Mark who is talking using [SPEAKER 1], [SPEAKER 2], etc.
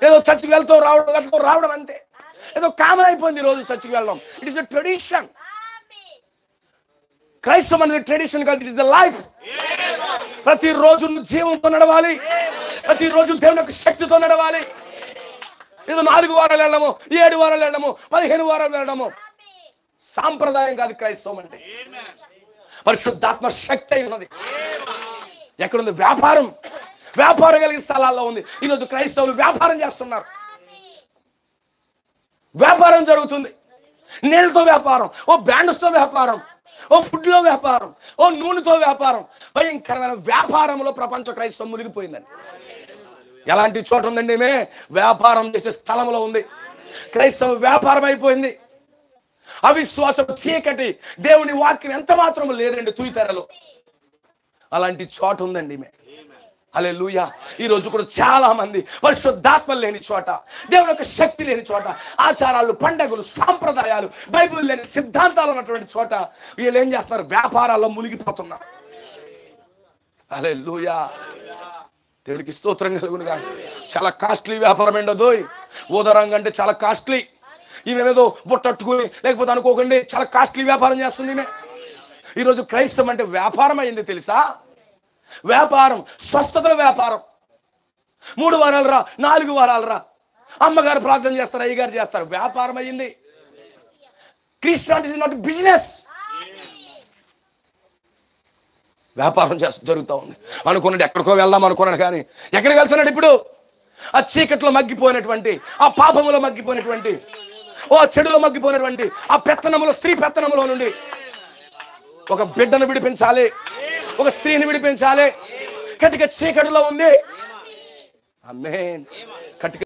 [SPEAKER 1] ఏదో చర్చికి వెళ్తూ రావడం అంతే. ఏదో కామన్ అయిపోయింది ఈ రోజు చర్చికి వెళ్ళడం. It is a tradition. క్రైస్తవం అనేది ట్రెడిషన్ కాదు, ఇట్ ఈస్ ద లైఫ్. ప్రతిరోజు జీవంతో నడవాలి, ప్రతిరోజు దేవుని యొక్క శక్తితో నడవాలి. ఏదో 4 వారాలు వెళ్ళడము, 7 వారాలు వెళ్ళడము, 15 వారాలు వెళ్ళడము సాంప్రదాయం కాదు క్రైస్తవం అంటే. పరిశుద్ధాత్మ శక్తి అయి ఉన్నది. ఎక్కడుంది? వ్యాపారం కలిగిన స్థలాల్లో ఉంది. ఈరోజు క్రైస్తవులు వ్యాపారం చేస్తున్నారు. వ్యాపారం జరుగుతుంది. నీళ్ళతో వ్యాపారం, ఓ బ్రాండ్స్తో వ్యాపారం, ఓ ఫుడ్లో వ్యాపారం, ఓ నూనెతో వ్యాపారం. భయంకరమైన వ్యాపారంలో ప్రపంచ క్రైస్తవం మునిగిపోయిందండి. ఎలాంటి చోట ఉందండి? వ్యాపారం చేసే స్థలంలో ఉంది. క్రైస్తవ వ్యాపారం అయిపోయింది. అవిశ్వాసం చీకటి, దేవుని వాక్యం ఎంత మాత్రం లేదండి తుయితెరలో. అలాంటి చోట ఉందండి. హల్లెలూయా. ఈ రోజు కూడా చాలా మంది పరిశుద్ధాత్మ లేని చోట, దేవుని యొక్క శక్తి లేని చోట, ఆచారాలు, పండగలు, సాంప్రదాయాలు, బైబిల్ లేని సిద్ధాంతాలు ఉన్నటువంటి చోట వీళ్ళు ఏం చేస్తున్నారు? వ్యాపారాల్లో మునిగిపోతున్నారు. హల్లెలూయా. దేవుడికి స్తోత్రం కలుగునుగా. చాలా కాస్ట్లీ వ్యాపారం ఏంటో. ఊదరంగ అంటే చాలా కాస్ట్లీ. ఈమెదో బుట్టట్టుకుని లేకపోతే అనుకోకండి చాలా కాస్ట్లీ వ్యాపారం చేస్తుంది ఈమె. ఈరోజు క్రైస్తవం అంటే వ్యాపారం అయింది తెలుసా? వ్యాపారం, స్వస్థతల వ్యాపారం. 3 వారాలు రా, 4 వారాలు రా, అమ్మగారు ప్రార్థన చేస్తారు, అయ్యగారు చేస్తారు. వ్యాపారం అయ్యింది. Christianity is not business. వ్యాపారం జరుగుతూ ఉంది. అనుకున్నాడు ఎక్కడికో వెళ్దాం అనుకున్నాడు, కానీ ఎక్కడికి వెళ్తున్నాడు ఇప్పుడు? ఆ చీకట్లో మగ్గిపోయినటువంటి, ఆ పాపములో మగ్గిపోయినటువంటి, ఓ చెడులో మగ్గిపోయినటువంటి ఆ పెత్తనములో, స్త్రీ పెత్తనములో నుండి ఒక బిడ్డను విడిపించాలి, ఒక స్త్రీని విడిపించాలి. కటిక చీకటిలో ఉంది. ఆమేన్. కటిక